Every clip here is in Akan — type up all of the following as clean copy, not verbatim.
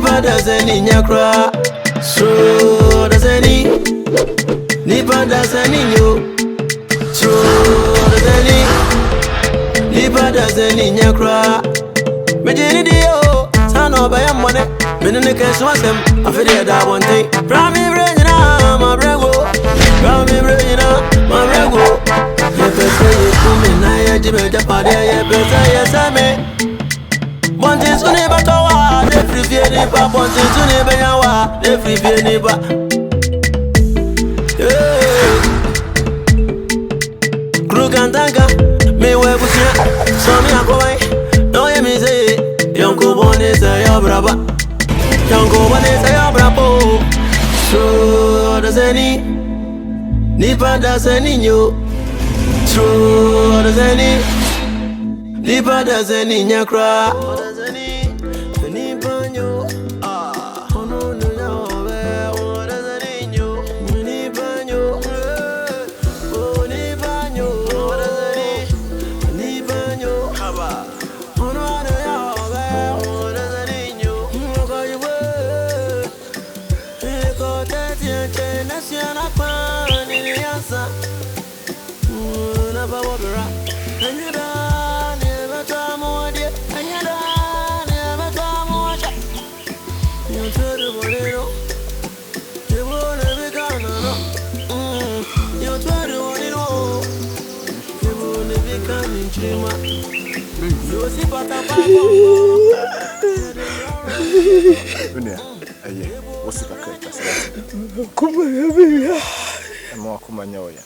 Nipa dasani nyakra. So dasani. Nipa dasani yo. So dasani. Nipa dasani nyakra. Mejini dio. Sano baya mwane. Menene kesu wasem. Afide da one thing. Prami brejina ma brego. Prami brejina ma brego. Yepese yekumi na yejibe japade yepese yesame. Bonti suni batowa, de free vie ni ba. Bonti suni benyawa, de free vie ni ba. Krugantanga, me webusia, so mi akowai. No ye mi say, yonko bone say yo braba, yonko bone say yo brabo. So Odasanii, nipa dasani nyo. So Odasanii, nipa dasani nyakra. What's the case? Come here. More kumanyoya.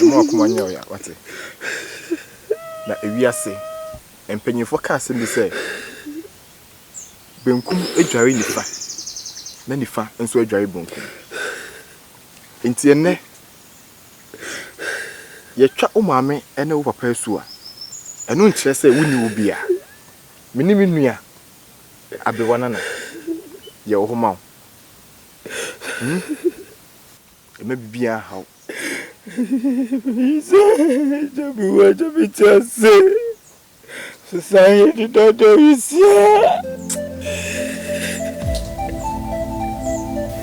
More kumanyoya. What's it? Na ewiase. Empenyefo ka se bi say. Benkum edware nifa. Na nifa enso edware benkum. Enti enne yetwa umame ene wo papa asu a. Eno nkire say wuni obi a. Mini nua abewana na ye wo homa. Eme bibia haw. Jabu chase. Society don't isia.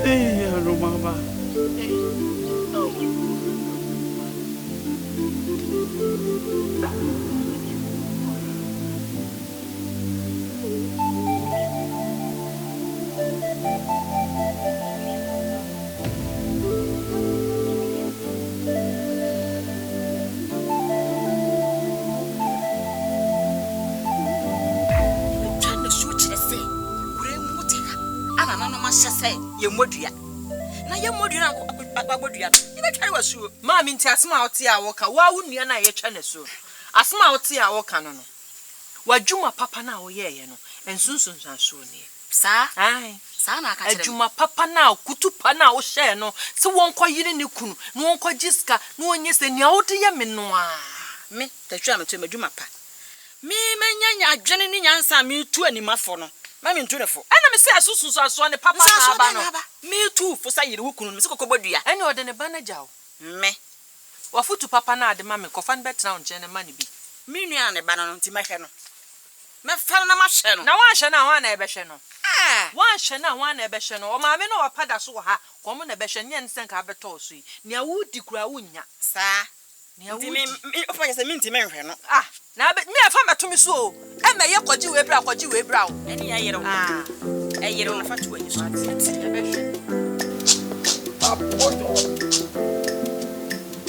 Hello mama. Ye modua na ye modua na agbodua ibe tware wasu ma mi nti asema ote a woka wa wunua na ye twa ne so asema ote a woka no wadwuma papa na wo ye no ensunsun so ne sa ai sa na aka kire adwuma papa na kutupa na wo hye no se wonko yire ne kunu no wonko giska no onye se nia wo de ye me no a me tatwa me to adwuma pa me menya adwene ni nyansa me tu animafo no Mami ntunefo. Ana me say asusu so ne papa na aba no. Me too fo say yire wukunu me se kokobodua. Ene ode ne ba na jawo. Me. Wafutu papa na ade mami kofa ne betra on je ne ma ne bi. Me nua ne ba no nti mehwe no. Me fa na ma hwe no. Na wan hwe na wan na ebe hwe no. Ah. Wan hwe na wan na ebe hwe no. O ma me no wapada so ha. Komo na ebe hwe nye nsen ka beto so yi. Nia wudi kura wunya. Sa. Nia wudi. Me opa se me nti me hwe no. Ah. Na me afa metumi so e me ye kwaji we bra o eni ya yere ah e yere na fatu wani so ya be apoto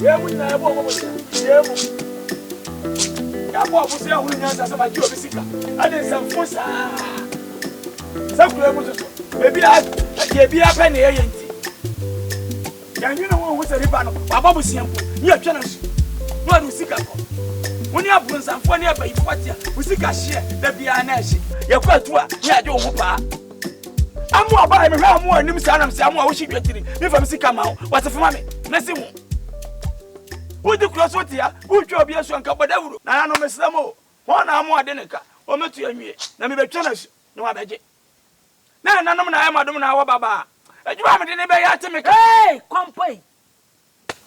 ye mu na ebo mo ye mu ya bo abusi ya hunu nyansa sama ji obi sika ade samfo sa sakure mu so ebi a pe na ye nti ya nyu na wo se riba no baba busi ampo ni atwa na so no adu sika ko Woni abunsanfo ne abayifo atia usika hye da bia na hye yakwatu a ne ade wo pa amu aba me hwa amu anim sa nam se amu a wo hye dwetiri me fam sika ma wo wasefo me na se wo wodi cross wotia wo twa obi aso anka bodawuro na no mesramo ho na amu ade ne ka o metu anwie na me betwa na so ne wa beje na nanom na amadom na wo baba adwuma me de ne be ya te me ka hey kompoi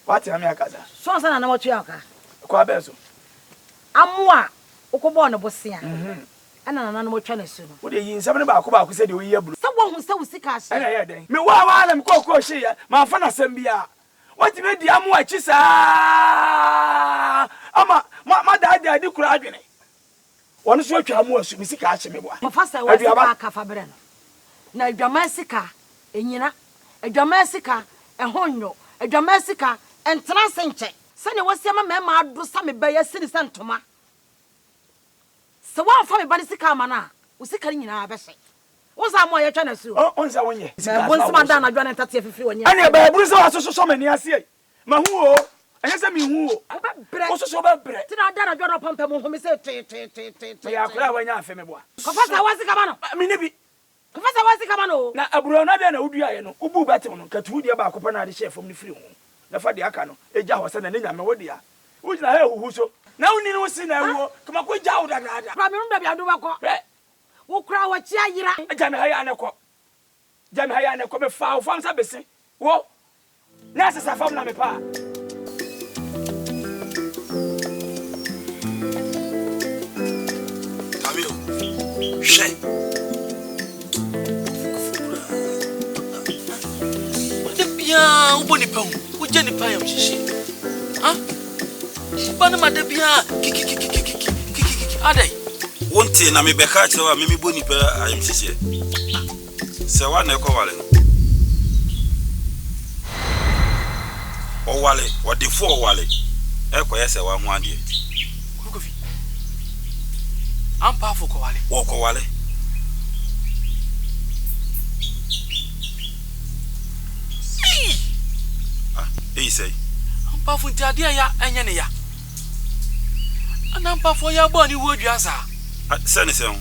wati ami akaza so sana na motu aka kwa bezo amwa ukobo no bosia ana nana no mo twa na su no wo de yin sam ne ba ko se de wo yi buru sa wo hu sa wo sika ahye ana ye den me wa na me ko hye ya ma fa na sam bia wati me di amu achi saa ama ma da di kura adwene wonu so atwa amu asu me sika ahye me boa ma fa sa wo sika aka fa bre no na adwama sika enyina adwama sika ehonyo adwama sika entena senche sane wosiama mema ado sa me ba ya sini santoma se wa fa me ba sika amana wo sika nyina abehye wo sa mo ye twa na su o nza wonye sika bo nsima da na dwane tate afifiri wonye ane ba buru so asoso mani ase ma hu o anya se mi hu o wo so ba bre ti na da na dwane pampa mo home se te ya kura wanya afa me boa ko fa sa wa sika ma no mi ne bi ko fa sa wa sika ma no na aburo na de na udua ye no ubu batem no katu de ba akopa na de chef ni firi hu na fa de aka no eja ho se na ne nyame wo de a wo jina ha huhu so na woni no si na wo kama ko ja wo da da pra me no da bia do ba ko wo kura wa chi ayira jame ha ya ne ko be fa wo fam sa besi wo na se sa fam na me pa Camilo she ya uboni pa uje ni pa ya mshishi ha bana madabia kiki adai wonte na me beka chewa mimi boni pa ayem sisi se wa na ko wale o wale o defo o wale e ko yese wa hu ade kofi ampa fo ko wale wo ko wale say ampa fu ntiade ya enye ne ya ana ampa fo ya bo ni wodua sa se ne se ho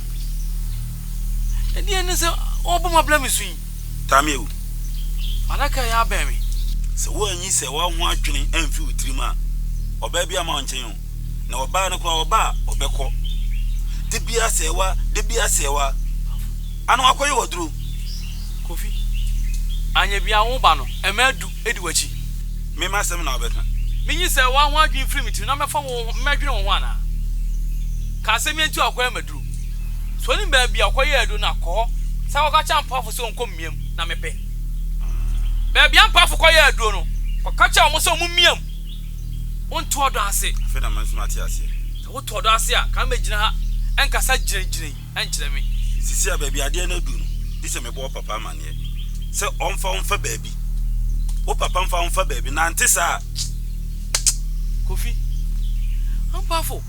eni ene se obo ma bla misui tamiewu malaka ya ba mi se wo anyi se wa ho adwene amfi utirima oba bia ma onchen ho na oba ne ko oba obekọ de bia sewa anu akoye woduru kofi anya bia wo ba no emadu ediwachi me masem na obeka minyi se wa ho adwin free meeting na mefa wo medwene wo ana ka se mi enti akoye maduru so ni ba bia akoye edu na ko sa wo ka cha mpafo se onko miem na mepe ba bia mpafo koye edu no ko ka cha mo se mo miem onto odo ase fe na mansu mati ase so wo to odo ase a ka megina ha enkasa girigiri enkire me sisi a ba bia ade na edu no dise me bo papa mane se onfa baabi o papa mfa baby na ante sa kofi ampafo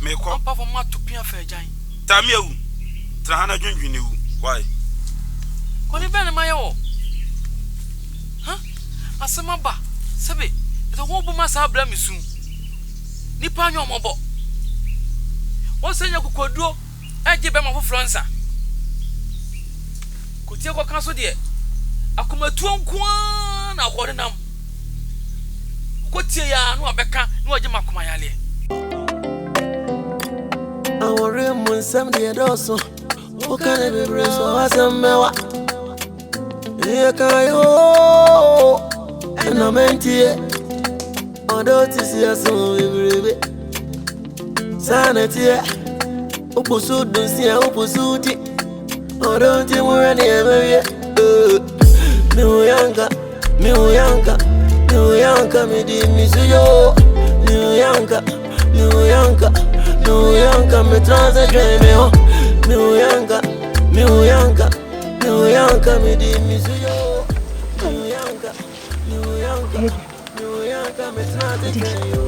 me ko ampafo ma topia fa ajan tamiewu trahana dwundwunewu why ko ni ben ma yewo ha asema ba sebe eto wo bu ma sa abra misu ni pa anyo mobo wo senya kokoduo eje be ma fofronsa ko tie ko kan so de akomatu nkoa na hore nam ko tie ya no abeka no age makoma yale awore mun sam de doso o kane be breso asemmewa e kayo na mentie odo tisi aso ebrebe sanatie oposu dunsia oposu ti odo ti mo re ne emewie Yantah, me di misuyo. Yantah, me transaction me ho. Yantah, me di misuyo. Yantah, me transaction yo.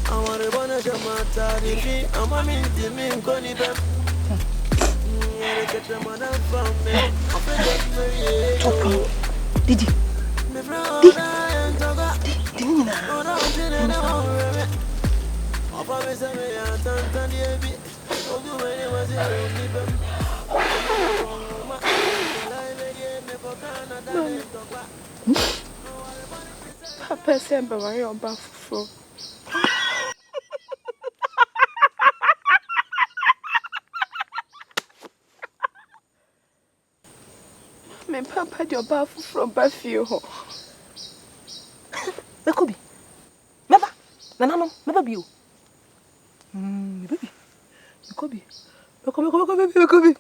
I want to bona jamata di fi, ama minti min koni bem. Didi. Papa said, "But why are you back for?" Me papa di oba from Bafio. Bekobi. Meba. Nanano, meba bio. Baby. Bekobi. Come.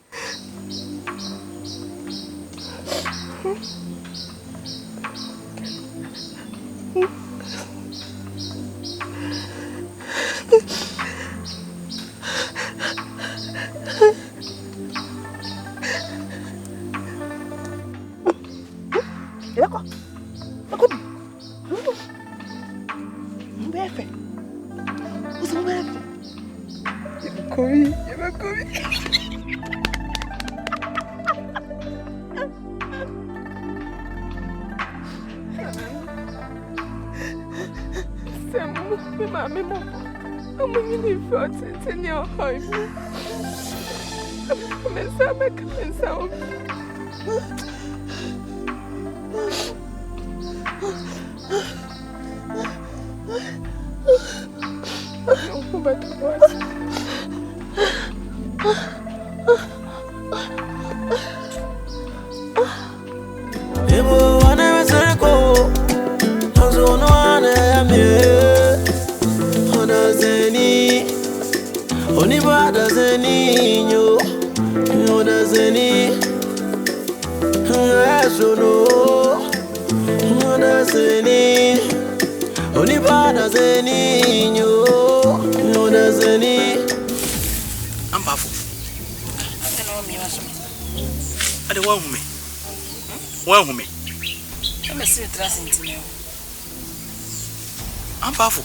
Ampafo.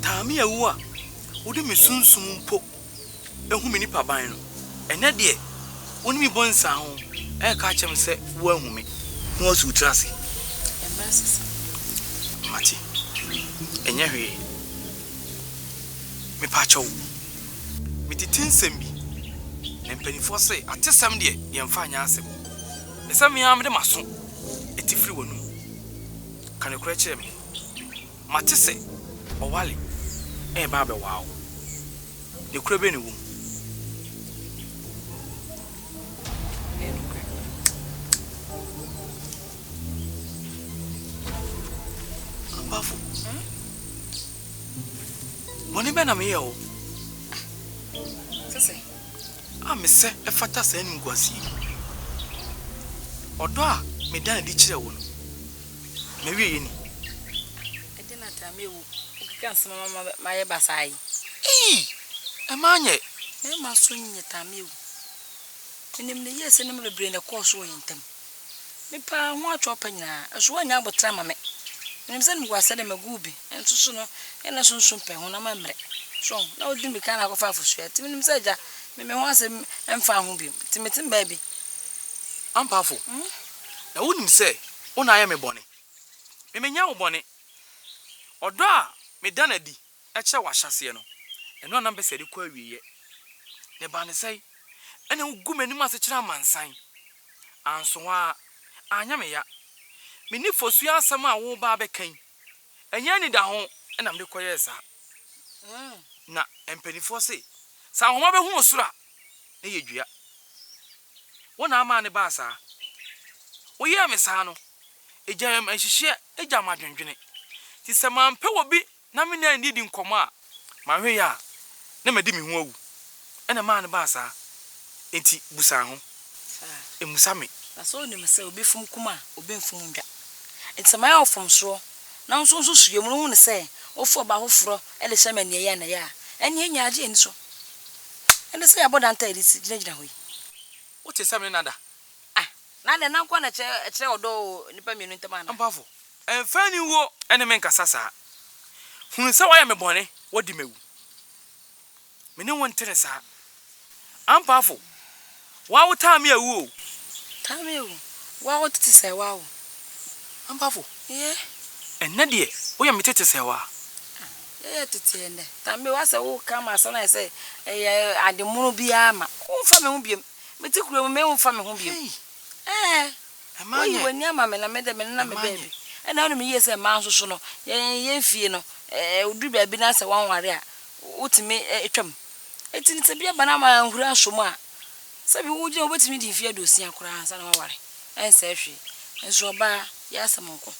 Taami ewu a wode me sunsum mpo ehu me nipa ban no. Ene de woni mi bonsa ho e ka chem se wo ahu me. No su trase. Embassy. Mati. Enye hwe. Me pa chow. Me titinsem bi. Na mpanifo se atesam de ye mfa anya asem. Esam ya me de maso. Etifiri wonu. Kan ekura kire me. Matise owale e ba be wow ne kura be ne wum ambafu woni be na me ye o Sese amese e fata sa ni ngwasi odo a me dan di kire wo no me wie ye ni Tamewu ukikansa mama maye basai emanye me maso nye tamewu enim ne yese ne mbebre ne course wo yentem me pa ho atwo panyina eso anya abotra mame enim se nimgwase de magubi ensusu no ena sunsun pe ho na mamre so na odi mi kan akofa afusu ati enim se ja me ho asem emfa ho bi timetim ba bi ampafo na wonim se wona aye me bone me menya wo bone odo a me danadi e che wahase no eno na mbe se de kwa wiye ne ba ne sei ene ugu manim ase kira mansan anso a anya me ya me ni fosu asem a wo ba bekan enya ni da ho ena mde koye sa na empanifo se sa homa be hu osura e yedua wona ama ne ba sa wo ye me sa no ejam ahihie ejam adwendwene ti se mampe wo bi na me na ndidi nkomo a ma hwe ya na medi me hu awu ena ma ne ba sa enti busa ho emusa me na so ni me se obi fum kuma obi mfum ndwa enti ma ya ofum soro na nso suye mu hu ne se ofo ba hoforo ele hye ma ne ya na ya eni enya age eni so ende se ya boda nta edisi gina hoyi wo te sam ne nada na le na kwa na che odo nipa mienu ntama na ampafo enfani wo ene men kasasa hun se wa ya me bone wodi mewu me ne won tere sa ampafo wa wo ta me awu o ta me awu wa wo tete se wa wo ampafo ye enne de wo ya metete se wa ye tete enne ta me wa se wo kama so na se ademunu bia ma wo fa me hu biem metikuru me hu fa me hu biem emanye woni ama me na me de me na me baby ena onu me yese ma nsoso no ye fie no odu bia bi na se wanware a utimi etwam etini se bia bana ma nhura asomu a se bi wuje obetimi di fie dosia akura ansa na waware ense hwe enso oba ya asamonko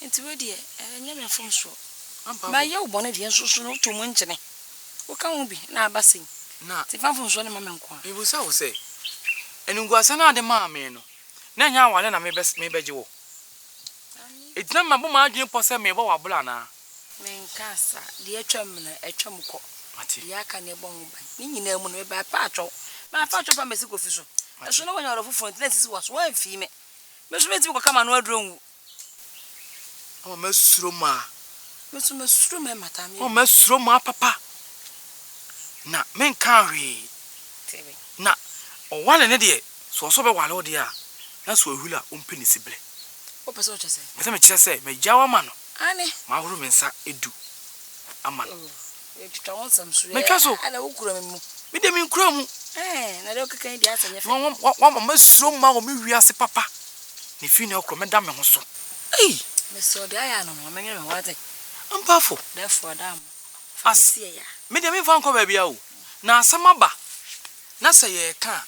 enti we de enya me fom so ma ye ubone de nsoso no to mu nkyene wo ka hu bi na abasen Na ti fa fun so ne mama nko. Me busa wo say. Enunguasa na ade ma me no. Na nya wale na me beje wo. Etina mabo ma adwen pose me bo wabula na. Men kasa de atwam na atwam ko. Mate. Ya ka ne bon ban. Ni nyina mu no me ba pa atwo. Ma fa atwo pa me siko fi so. Eso no wonya orofo front na sisi waso wan fi me. Me so me ti ko kama no aduro nwu. Ama mesuro ma. Me so mesuro me mata me. O mesuro ma papa. Na men kan hwe. Tebe. Na o wale ne de so be wale o de a. Na so ahula o mpeni sibre. O pese o chese. Me kire se me jawa ma no. Ane. Ma horo me nsa edu. Ama no. E twitwa won sam so. Me kaso. Ana wo kura me mu. Me de me nkura mu. Na de o kekan di asanye fe. Wa ma mesuro ma o me wiase papa. Ni fi ne okro me da me ho so. Ei, Me so de aya no me nyere me wate. ampafo. Therefore dam. As me de me fa nko ba bia o. Na asama ba. Na se ye ka.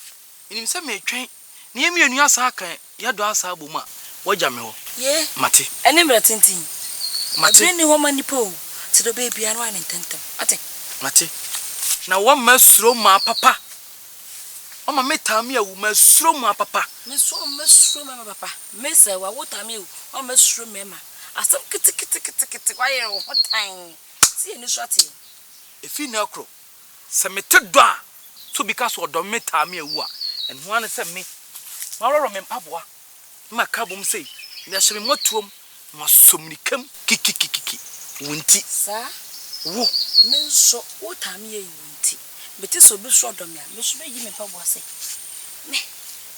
Inim se me twen. Ne yemi anu asa kan. Ya do asa abom a. Wagya me ho. Ye. Mate. Ene mra tintin. Mate. Adwene ho manipo. Ti do baby anu an tentem. Ate. Mate. Na wo masuro ma papa. O ma meta me awu masuro ma papa. Me so masuro ma papa. Me se wa wota me o masuro me ma. Asem kiti kwa ye ho tan. Si eni so ate. Efi na akro. Se mete do a. So because o do meta me awu a. En ho an se me. Ma roro me mpaboa. Ma ka bom sei. Na hye me motuom. Ma somnikam kikikikiki. Wunti. Sa Wo. me so wota me ye wunti. Beti so bi so do me a. Me so be yi me mpaboa sei. Me.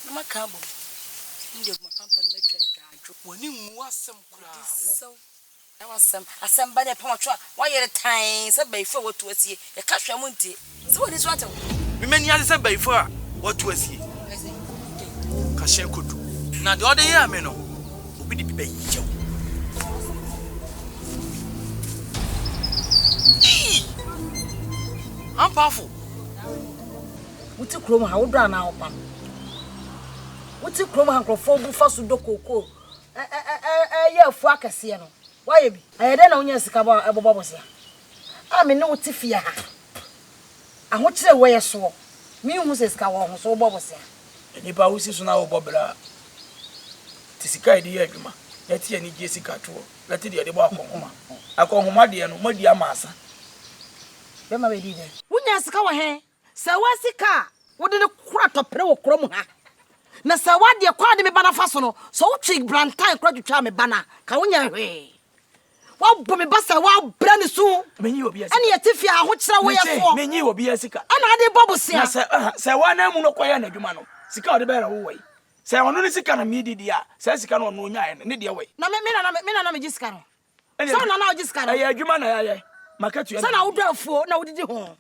Na ma ka bom. Ndi ma pampa na twa adwadwo. Wani mu asem kura. So I was some bad pamatwa. Why you time? Said by 4 what was ye? A cash amunti. So what is what? Me many others said by 4 what was he? Kashen kudu. Na the other year me no. Obi di be yi. I'm powerful. Wuti krom ha wodra na opa. Wuti krom ha nkrofo bu fa so dokoko. Ye afu akase no. Why bi? Ayede na onya sika ba ebobo bosia. A me ne wuti fia ha. Aho kire wo ye so. Mi hu se sika wo ho so obo bosia. Nipa wusi so na obo bra. Ti sika ide ye adwuma. Na ti ani je sika to. Na ti de bo akonhoma. Akonhoma de no madi amasa. Be ma be di de. Wunya sika wo he? Se wa sika, wo de kura topere wo krom ha. Na se wa de kwa de me bana fa so no, so wo twi brantan kura twitwa me bana, ka wonya hwe. Wa bo me basa wa bra ne so. Menyi obi asika. Ene ye tifia ho kira wo ye fo. Menyi obi asika. Ana ade bobosia. Na se wa na mu no koya na adwuma no. Sika o de bera wo wai. Se ono ni sika na mi didi a, se sika no no nya ne de wai. Na me na me gisika no. So na o gisika no. Aye adwuma na ya makatu ya. So na wo do afuo na wo didi ho.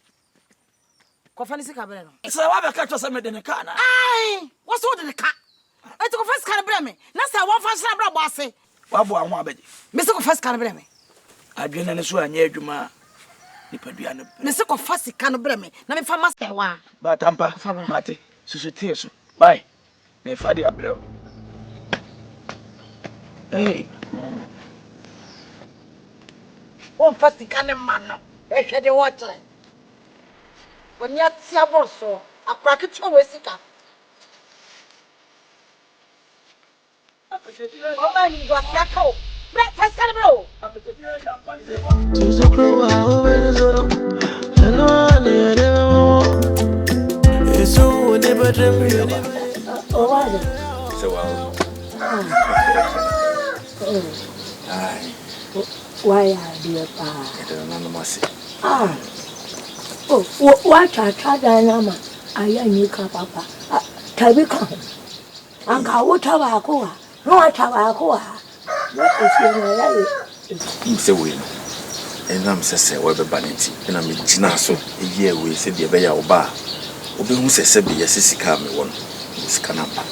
Kofa ni sika bere no. Se wa be ka to se me de ne ka na. Ai, wo so de ne ka. Eti ko first kan bere me. Na se wo fa sra bra bo ase. Wa bo anwa abeje. Me se ko first kan bere me. Adwene ne so anya adwuma nipadua no. Me se ko first kan bere me. Na me fa master wa. Ba tampa mate susutie so. Bye. Me fa di abrel. Hey. Won first kan man no. E hwede wo tere. Wonya tia boso. Akwa ketwa we sika. Mama ni do afiaka o. First kan bro. To the crew, I always know. Hello, it's so never dream. So well. Why are you pa? I don't know mercy. Oh, what a chadama. I am you, papa. Tabika. Anka, what have I go? No, I have I go. What is your Say we. And I'm say we be banity. And I'm gina so a year we say the beya oba. Obi hu say be yesika me won. Sika na pa.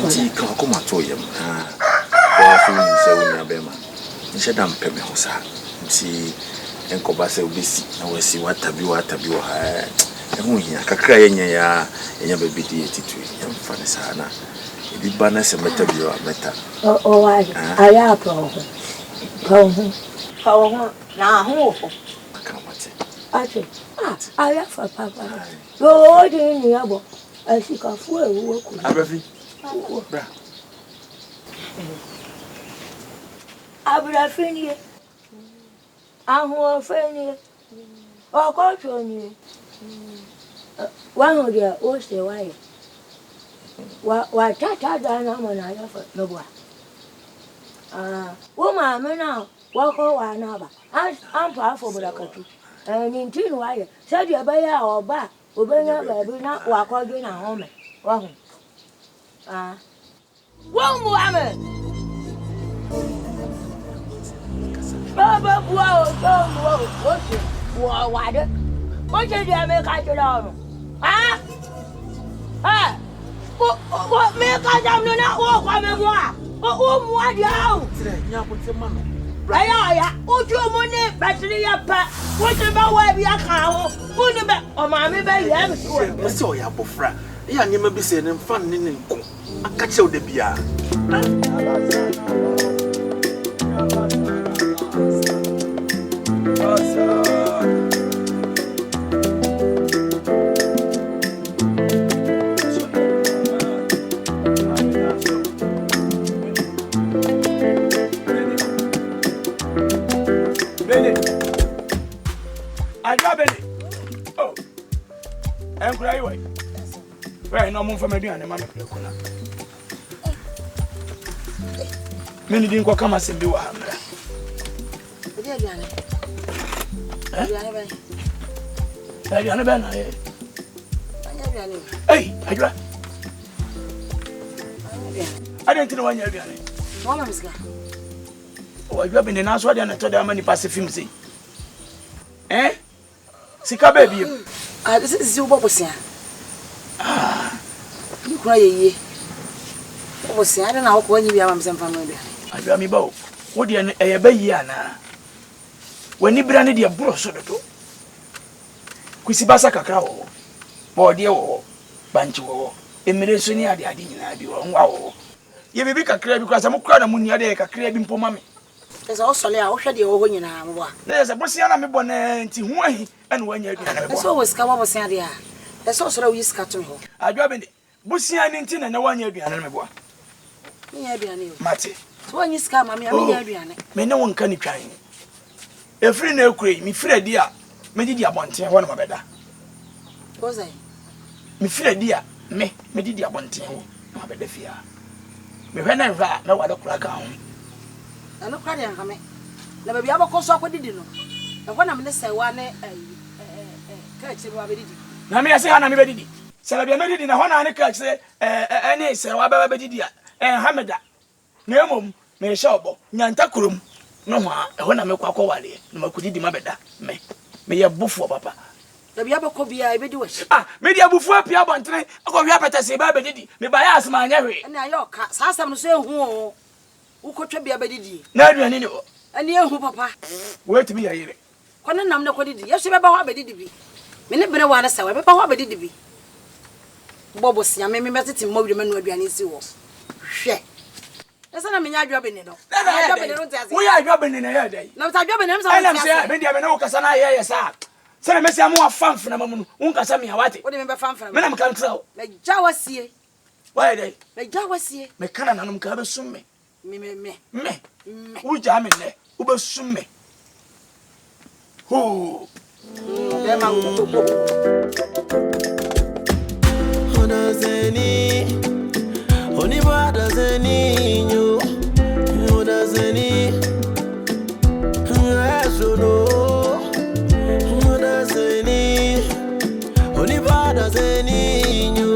Nti ka ko mato yam. Wa fu ni say we na be ma. Nche dam pe me ho sa. Nti enkoba say obi si na we si watabi wa ha. Ehu hia kakra yenye ya enya be bidi etitu. Yam fa ne sa na. Ebi ba na se meta bi wa meta. Oh, I have a problem. How na ho. Akamate. Ate. Aya for papa. Go in the abo. I see a fool. Abrafi. Bra. Abrafini. Ahu Feni. Or call you. One of your old stay away. Why, Tata Dana for no one. Woman, now, walk over another. I'm powerful, but I can. And in tin wire, said you buy our back, will bring up baby not walk again at home. One woman. Baba, what's it? What did you make out your arm? What make I don't know what I'm going? What you? Aya, ojo mo ne battery apa. What about where we are cow? Who never or mammy baby? I'm so ya bofra. Ya nyema bi se ne mfa ne ne nko. Aka che o de bia. Oh, I'm crying. Right, no more for me and mamma. Many didn't come as in the world. Hey, I don't know when you're doing. Oh, I've been in answer and I told them many passive films. Eh? Sika baby. This is your bobosia. You cry ye. Bobosia, I don't know when you are some family. I do me bow. What do you a bayana? When you branded your bro so do. Quisibasa cacao. More dear Bancho. Emulation near the idea. Wow. You may be a crab because I'm a crowd of money a crab in Pomami. There's also a ocean when you know. There's a Bosiana me bonnet and when you're always come over Sandia. There's also a whisk cut to me. I drive in Bosian in tin and no one you're behind me. Matty. So when you scam, I mean, may no one can try. A free no crane, me free dear. Me did ya want one of my better. Was I? Me free dear, me did ya want my better fear. Me when I rat, no other crack on. I look at him. Never be able to call what did you know? And when I'm the say one, catch you already. Now, me, I say, I'm ready. So I be married in a honor and a catch, any say, Wabadia, and Hamada. No, mum, me shop, Yantah, no more, when I make a quality, no could eat my better. May a buffo, papa. The Biaba could be a bit wish. Ah, maybe a buffo, Piaba, and train, I go up at a say, Baby, me by us, my Harry. And I your cats, ask them to say, who could be a baby? No, no, and you, papa. Wait to be a year. When I'm not quite, yes, you remember what I did be. Minute better one, I saw, but what I did be. Bob was young, maybe met it in more than would be an issue. Shit. That's not a mean I drop in it. We are dropping in a day. No, I'm dropping him. I'm saying, maybe I know Casana, yes, sir. Send a message more fun from a woman who can send me a what? What do you remember fun from? Madame can't tell. Like Jawasi. Why they? Like Jawasi. Me can't and I'm soon me. Me. Who jam in there? Who will soon me? Who? Odasanii, oniba Odasanii, you. Odasanii, no. Odasanii, oniba Odasanii, you.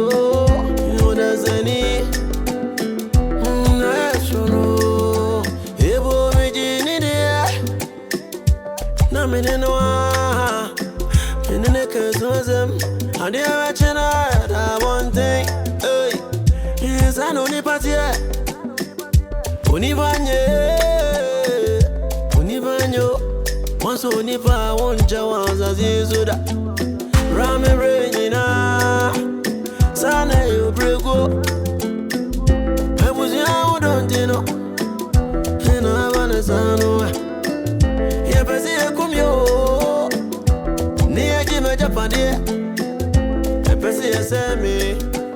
Odasanii, no. Ebo mijini dia, na minenwa. And they are watching that one thing. Hey, yes, I know the party. Univanyo, once Univa won't jawaz as you that. Rame Regina, Sana, you break up. I was young, don't you know? And I want to say, yeah, but see, I come yo. Near Jimmy. send me.